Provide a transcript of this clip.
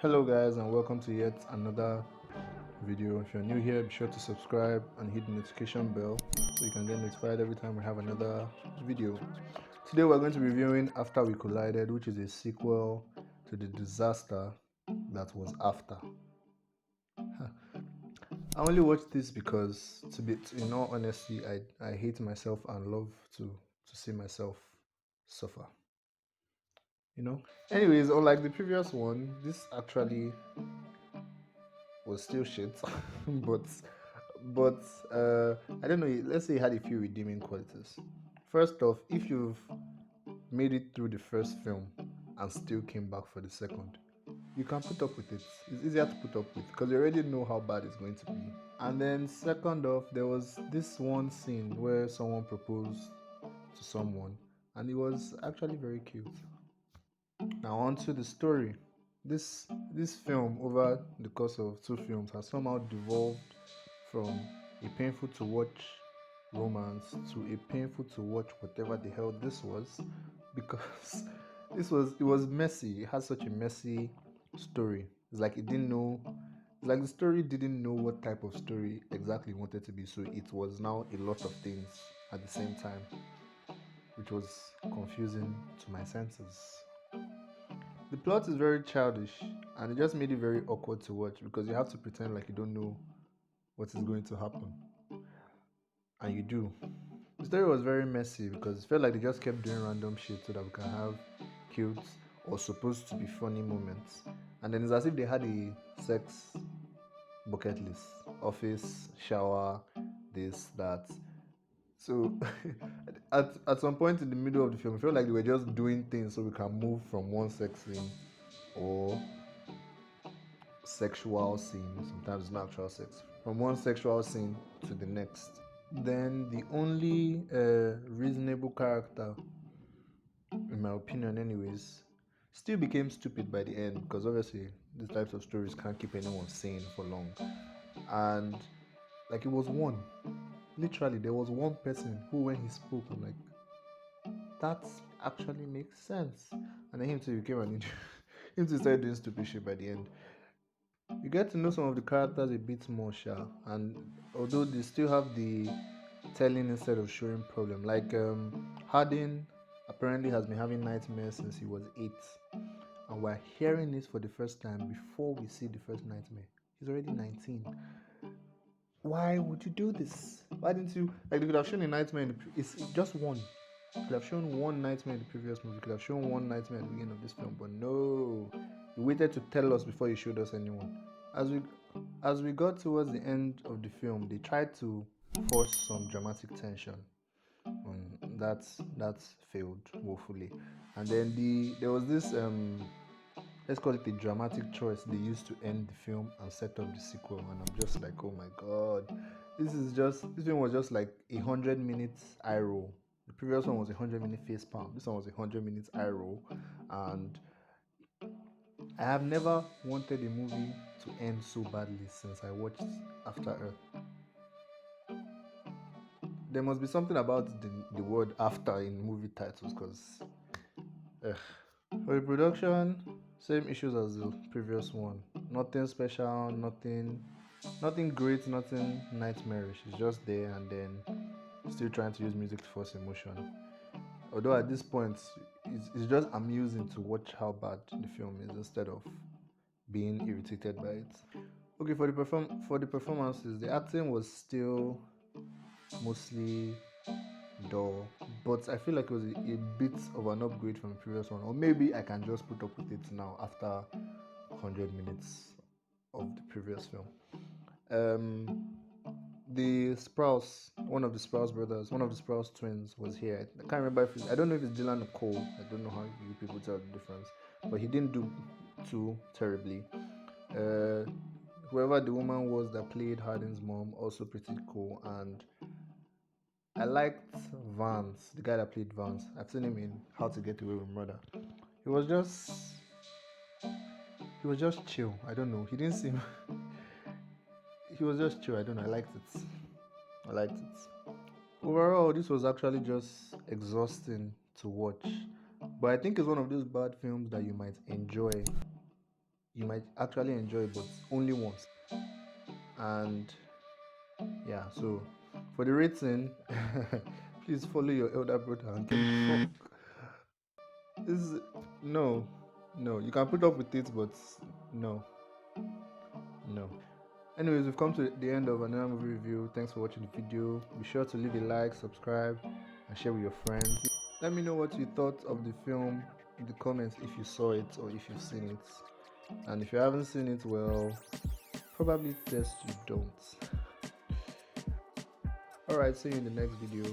Hello guys, and welcome to yet another video. If you're new here, be sure to subscribe and hit the notification bell so you can get notified every time we have another video. Today we're going to be reviewing After We Collided, which is a sequel to the disaster that was After. I only watched this because, in all honesty, I hate myself and love to see myself suffer. Anyways, unlike the previous one, this actually was still shit, but I don't know. Let's say it had a few redeeming qualities. First off, if you've made it through the first film and still came back for the second, you can put up with it. It's easier to put up with because you already know how bad it's going to be. And then second off, there was this one scene where someone proposed to someone, and it was actually very cute. Now on to the story. This film, over the course of two films, has somehow devolved from a painful to watch romance to a painful to watch whatever the hell this was, because it was messy. It has such a messy story. It's like it didn't know. It's like the story didn't know what type of story exactly it wanted to be, so it was now a lot of things at the same time, which was confusing to my senses. The plot is very childish, and it just made it very awkward to watch because you have to pretend like you don't know what is going to happen, and you do. The story was very messy because it felt like they just kept doing random shit so that we can have cute or supposed to be funny moments, and then it's as if they had a sex bucket list: office, shower, this, that. So at some point in the middle of the film, it felt like they were just doing things so we can move from one sex scene or sexual scene, sometimes it's not actual sex, from one sexual scene to the next. Then the only reasonable character, in my opinion anyways, still became stupid by the end, because obviously these types of stories can't keep anyone sane for long. And like, it was one, literally there was one person who, when he spoke, I'm like, that actually makes sense. And then him too came and him too started doing stupid shit by the end. You get to know some of the characters a bit more, and although they still have the telling instead of showing problem, like Hardin apparently has been having nightmares since he was 8, and we're hearing this for the first time before we see the first nightmare. He's already 19. Why would you do this? Why didn't you, like, they could have shown a nightmare it's just one. You could have shown one nightmare in the previous movie. You could have shown one nightmare at the beginning of this film, but no, you waited to tell us before you showed us anyone. As we got towards the end of the film, they tried to force some dramatic tension. That's failed woefully. And then there was this let's call it a dramatic choice they used to end the film and set up the sequel, and I'm just like, oh my god, this film was just like 100 minutes eye roll. The previous one was 100-minute face palm. This one was 100 minutes eye roll, and I have never wanted a movie to end so badly since I watched After Earth. There must be something about the word after in movie titles, because for the production, same issues as the previous one. Nothing special, nothing great, nothing nightmarish. It's just there, and then still trying to use music to force emotion. Although at this point, it's just amusing to watch how bad the film is instead of being irritated by it. Okay, for the performances, the acting was still mostly dull, but I feel like it was a bit of an upgrade from the previous one, or maybe I can just put up with it now after 100 minutes of the previous film. The Sprouse, one of the Sprouse brothers, one of the Sprouse twins was here. I can't remember I don't know if it's Dylan or Cole. I don't know how you people tell the difference, but he didn't do too terribly. Whoever the woman was that played Hardin's mom, also pretty cool. And I liked Vance, the guy that played Vance. I've seen him in How to Get Away with Murder. He was just chill. I don't know. He didn't seem he was just chill. I don't know. I liked it. Overall, this was actually just exhausting to watch. But I think it's one of those bad films that you might enjoy you might actually enjoy it, but only once. And yeah, so for the rating, please follow your elder brother and get the fuck. This is no, you can put up with it, but no. Anyways, we've come to the end of another movie review. Thanks for watching the video. Be sure to leave a like, subscribe, and share with your friends. Let me know what you thought of the film in the comments, if you saw it or if you've seen it. And if you haven't seen it, well, probably best you don't. Alright, see you in the next video.